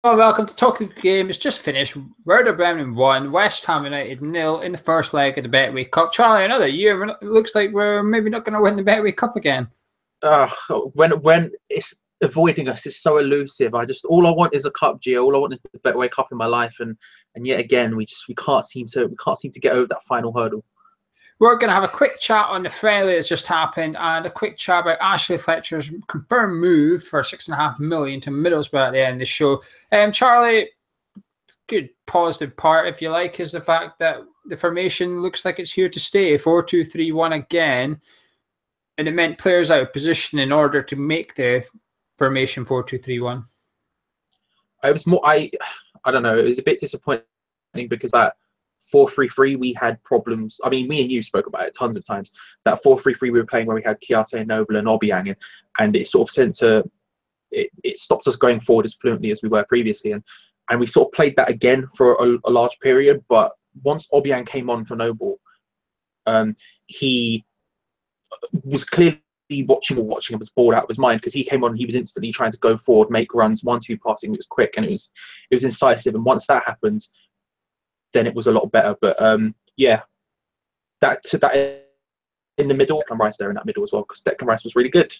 Well, welcome to Talking the Game. It's just finished. Werder Bremen 1, West Ham United 0 in the first leg of the Betway Cup. Charlie, another year. It looks like we're maybe not going to win the Betway Cup again. When it's avoiding us, it's so elusive. All I want is a cup, Geo. All I want is the Betway Cup in my life, and yet again we can't seem to get over that final hurdle. We're going to have a quick chat on the friendly that's just happened and a quick chat about Ashley Fletcher's confirmed move for $6.5 million to Middlesbrough at the end of the show. Charlie, good positive part, if you like, is the fact that the formation looks like it's here to stay. 4-2-3-1 again. And it meant players out of position in order to make the formation 4-2-3-1. It was more, I don't know, it was a bit disappointing because that 4-3-3 we had problems. I mean, me and you spoke about it tons of times. That 4-3-3 we were playing where we had Kiate, Noble and Obiang, and it sort of sent to it stopped us going forward as fluently as we were previously, and we sort of played that again for a large period. But once Obiang came on for Noble, he was clearly watching and was bored out of his mind because he came on, he was instantly trying to go forward, make runs, 1-2 passing. It was quick and it was incisive, and once that happened, then it was a lot better. But yeah, that in the middle, Declan Rice there in that middle as well, because Declan Rice was really good.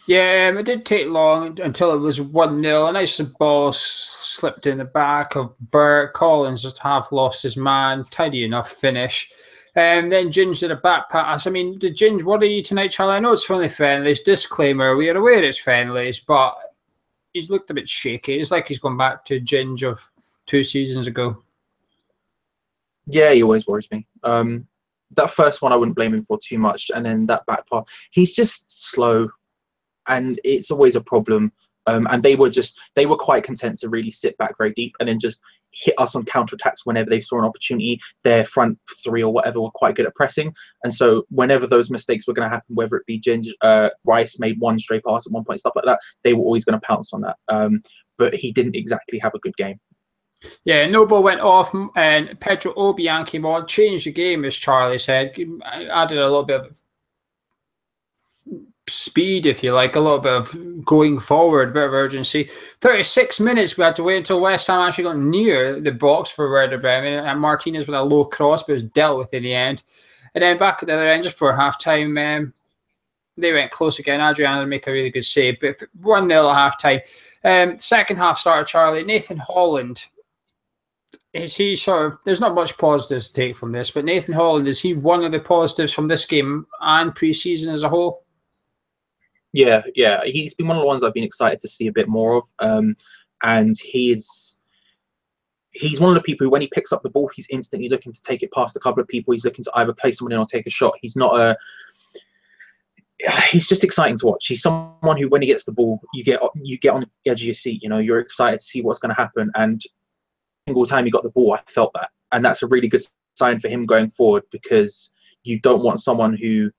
Yeah, it didn't take long until it was 1-0. A nice ball slipped in the back of Burt. Collins had half lost his man. Tidy enough finish. Then Ginge did a back pass. I mean, did Ginge worry you tonight, Charlie? I know it's only friendlies. Disclaimer, we are aware it's friendlies, but he's looked a bit shaky. It's like he's gone back to Ginge of 2 seasons ago. Yeah, he always worries me. That first one I wouldn't blame him for too much, and then that back pass, he's just slow, and it's always a problem. And they were quite content to really sit back very deep and then just hit us on counterattacks whenever they saw an opportunity. Their front three or whatever were quite good at pressing, and so whenever those mistakes were going to happen, whether it be Rice made one stray pass at one point, stuff like that, they were always going to pounce on that. But he didn't exactly have a good game. Yeah, Noble went off and Pedro Obiang came on, changed the game, as Charlie said, added a little bit of speed, if you like, a little bit of going forward, a bit of urgency. 36 minutes we had to wait until West Ham actually got near the box for Werder Bremen, and Martinez with a low cross, but it was dealt with in the end. And then back at the other end, just before half-time, they went close again. Adriano make a really good save, but 1-0 at half-time. Second half started, Charlie. Nathan Holland, is he sort of, there's not much positives to take from this, but Nathan Holland, is he one of the positives from this game and pre-season as a whole? Yeah, he's been one of the ones I've been excited to see a bit more of, and he's one of the people who, when he picks up the ball, he's instantly looking to take it past a couple of people. He's looking to either play someone in or take a shot. He's just exciting to watch. He's someone who, when he gets the ball, you get on the edge of your seat. You know, you're excited to see what's going to happen. And single time he got the ball, I felt that, and that's a really good sign for him going forward, because you don't want someone who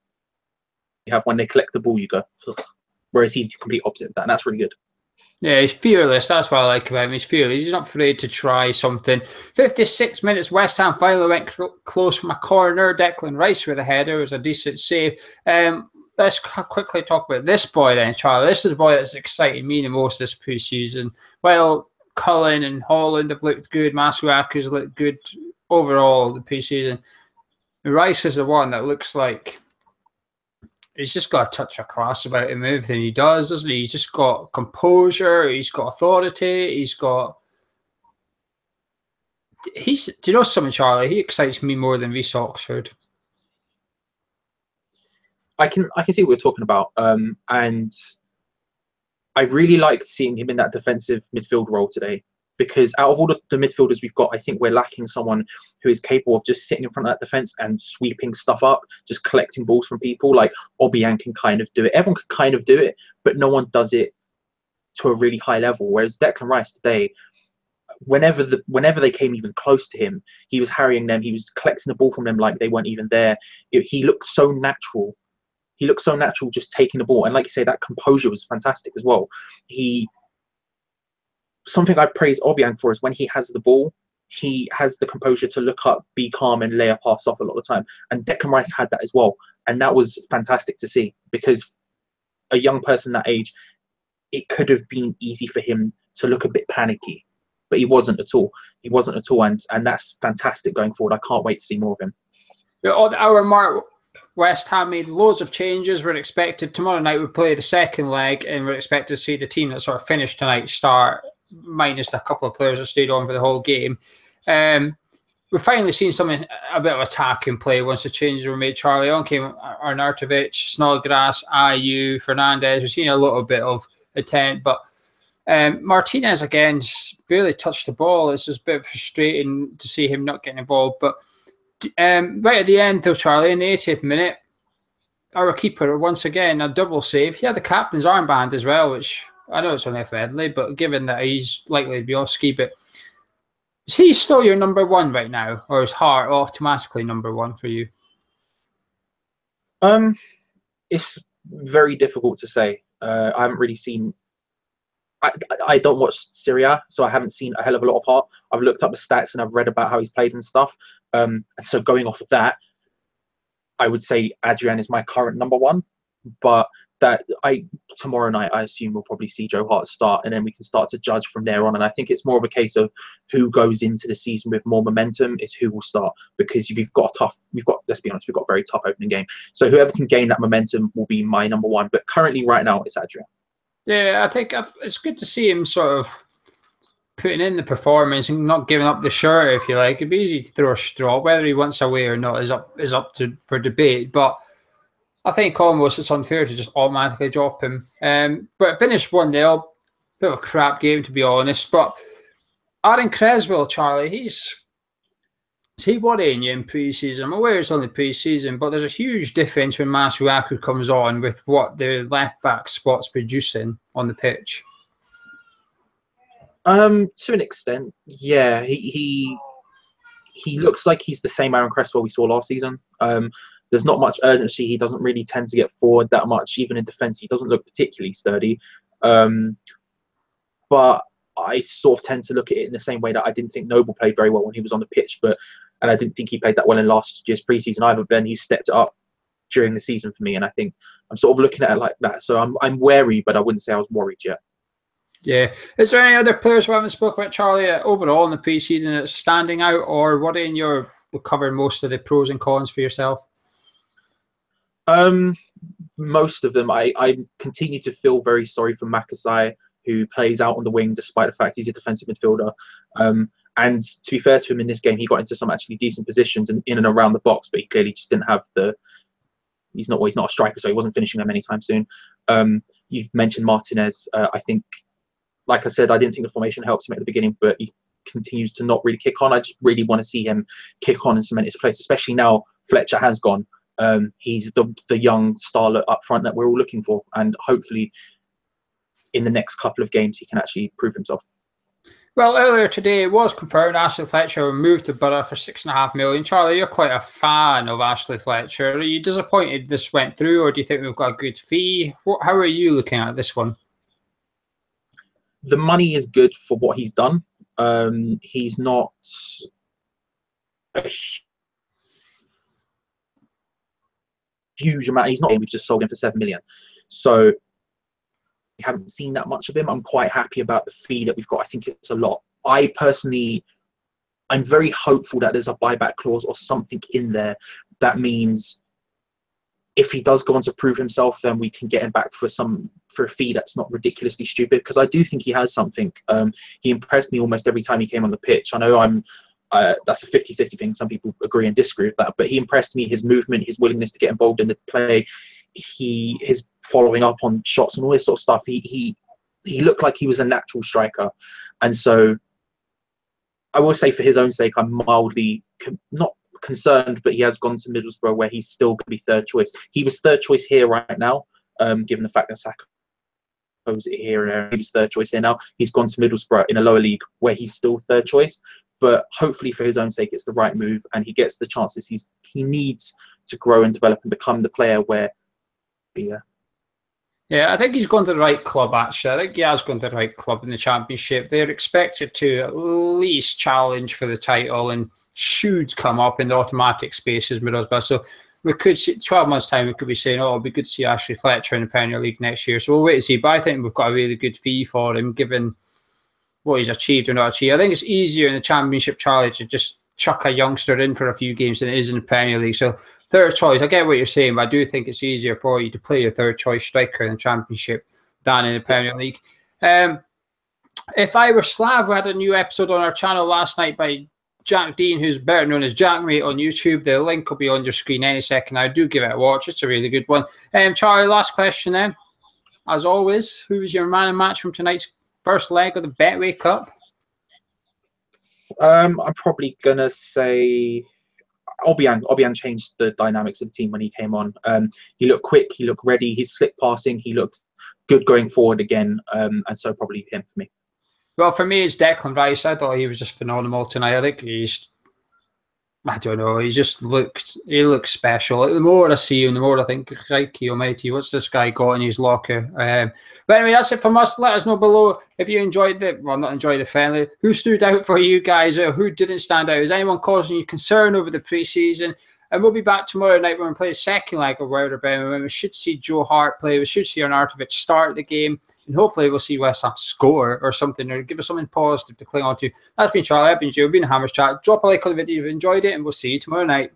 you have when they collect the ball, you go, ugh. Whereas he's the complete opposite of that, and that's really good. Yeah, he's fearless. That's what I like about him. He's fearless. He's not afraid to try something. 56 minutes, West Ham finally went close from a corner. Declan Rice with a header. It was a decent save. Let's quickly talk about this boy then, Charlie. This is the boy that's excited me the most this pre-season. Well, Cullen and Holland have looked good. Masuaku's looked good overall the pre-season. Rice is the one that looks like he's just got a touch of class about him, everything he does, doesn't he? He's just got composure, he's got authority, do you know something, Charlie? He excites me more than Reece Oxford. I can see what we're talking about, and I really liked seeing him in that defensive midfield role today, because out of all the midfielders we've got, I think we're lacking someone who is capable of just sitting in front of that defence and sweeping stuff up, just collecting balls from people. Like Obiang can kind of do it. Everyone can kind of do it, but no one does it to a really high level. Whereas Declan Rice today, whenever they came even close to him, he was harrying them. He was collecting the ball from them like they weren't even there. He looked so natural. He looked so natural just taking the ball. And like you say, that composure was fantastic as well. Something I praise Obiang for is when he has the ball, he has the composure to look up, be calm, and lay a pass off a lot of the time. And Declan Rice had that as well. And that was fantastic to see, because a young person that age, it could have been easy for him to look a bit panicky, but he wasn't at all. He wasn't at all, and that's fantastic going forward. I can't wait to see more of him. On our mark, West Ham made loads of changes. We're expected tomorrow night we play the second leg, and we're expected to see the team that sort of finished tonight start, minus a couple of players that stayed on for the whole game. We've finally seen something, a bit of attacking play once the changes were made. Charlie, on came Arnautovic, Snodgrass, Ayew, Fernandez. We've seen a little bit of attempt, but Martinez again barely touched the ball. It's just a bit frustrating to see him not getting involved. But right at the end, though, Charlie, in the 80th minute, our keeper once again a double save. He had the captain's armband as well, which I know it's only a friendly, but given that he's likely to be off ski, but is he still your number one right now, or is Hart automatically number one for you? It's very difficult to say. I haven't really seen. I don't watch Serie A, so I haven't seen a hell of a lot of Hart. I've looked up the stats and I've read about how he's played and stuff. And so going off of that, I would say Adrian is my current number one. But tomorrow night, I assume we'll probably see Joe Hart start, and then we can start to judge from there on. And I think it's more of a case of who goes into the season with more momentum is who will start, because let's be honest, we've got a very tough opening game. So whoever can gain that momentum will be my number one. But currently, right now, it's Adrian. Yeah, I think it's good to see him sort of putting in the performance and not giving up the shirt, if you like. It'd be easy to throw a straw. Whether he wants away or not is up for debate. But I think almost it's unfair to just automatically drop him. But finished 1-0. Bit of a crap game, to be honest. But Aaron Creswell, Charlie, is he worrying you in pre-season? I'm aware it's only pre-season, but there's a huge difference when Masuaku comes on with what the left-back spot's producing on the pitch. To an extent, yeah. He looks like he's the same Aaron Cresswell we saw last season. There's not much urgency. He doesn't really tend to get forward that much. Even in defence, he doesn't look particularly sturdy. But I sort of tend to look at it in the same way that I didn't think Noble played very well when he was on the pitch, and I didn't think he played that well in last year's preseason either. But then he stepped up during the season for me, and I think I'm sort of looking at it like that. So I'm wary, but I wouldn't say I was worried yet. Yeah. Is there any other players we haven't spoken about, Charlie, overall in the preseason that's standing out, or what in your covering most of the pros and cons for yourself? Most of them. I continue to feel very sorry for Makasai, who plays out on the wing despite the fact he's a defensive midfielder. And to be fair to him, in this game, he got into some actually decent positions and in and around the box, but he clearly just didn't have he's not a striker, so he wasn't finishing them anytime soon. You mentioned Martinez. I think, like I said, I didn't think the formation helped him at the beginning, but he continues to not really kick on. I just really want to see him kick on and cement his place, especially now Fletcher has gone. He's the young starlet up front that we're all looking for, and hopefully in the next couple of games he can actually prove himself. Well, earlier today it was confirmed Ashley Fletcher moved to Boro for $6.5 million. Charlie, you're quite a fan of Ashley Fletcher. Are you disappointed this went through, or do you think we've got a good fee? How are you looking at this one? The money is good for what he's done. He's not a huge amount. He's not. We've just sold him for $7 million, so we haven't seen that much of him. I'm quite happy about the fee that we've got. I think it's a lot. I'm very hopeful that there's a buyback clause or something in there that means if he does go on to prove himself, then we can get him back for a fee that's not ridiculously stupid, because I do think he has something. He impressed me almost every time he came on the pitch. I know that's a 50-50 thing. Some people agree and disagree with that, but he impressed me. His movement, his willingness to get involved in the play, his following up on shots and all this sort of stuff. He looked like he was a natural striker, and so I will say, for his own sake, I'm mildly not concerned, but he has gone to Middlesbrough, where he's still going to be third choice. He was third choice here right now, given the fact that Saka was here and there. He was third choice here now. He's gone to Middlesbrough in a lower league where he's still third choice. But hopefully, for his own sake, it's the right move, and he gets the chances he needs to grow and develop and become the player where. Yeah, I think he's gone to the right club, actually. I think he has gone to the right club in the Championship. They're expected to at least challenge for the title and should come up in the automatic spaces with Middlesbrough. So we could see, 12 months' time, we could be saying, it'll be good to see Ashley Fletcher in the Premier League next year. So we'll wait and see. But I think we've got a really good fee for him, given what he's achieved or not achieved. I think it's easier in the Championship, Charlie, to just chuck a youngster in for a few games than it is in the Premier League. So third choice, I get what you're saying, but I do think it's easier for you to play your third choice striker in the Championship than in the Premier League. If I Were Slav, we had a new episode on our channel last night by Jack Dean, who's better known as Jack Mate on YouTube. The link will be on your screen any second. I do give it a watch. It's a really good one. Charlie, last question then. As always, who was your man of match from tonight's first leg of the Betway Cup? I'm probably going to say Obiang. Obiang changed the dynamics of the team when he came on. He looked quick. He looked ready. His slick passing. He looked good going forward again. And so probably him for me. Well, for me, it's Declan Rice. I thought he was just phenomenal tonight. I think I don't know, he looked special. Like, the more I see him, the more I think, crikey almighty, what's this guy got in his locker? But anyway, that's it from us. Let us know below if you enjoyed not enjoyed the friendly. Who stood out for you guys, or who didn't stand out? Is anyone causing you concern over the pre-season? And we'll be back tomorrow night when we play the second leg of Werder Bremen. We should see Joe Hart play. We should see Arnautovic start the game. And hopefully we'll see West Ham score or something, or give us something positive to cling on to. That's been Charlie. I've been Joe. Been Hammers Chat. Drop a like on the video if you enjoyed it, and we'll see you tomorrow night.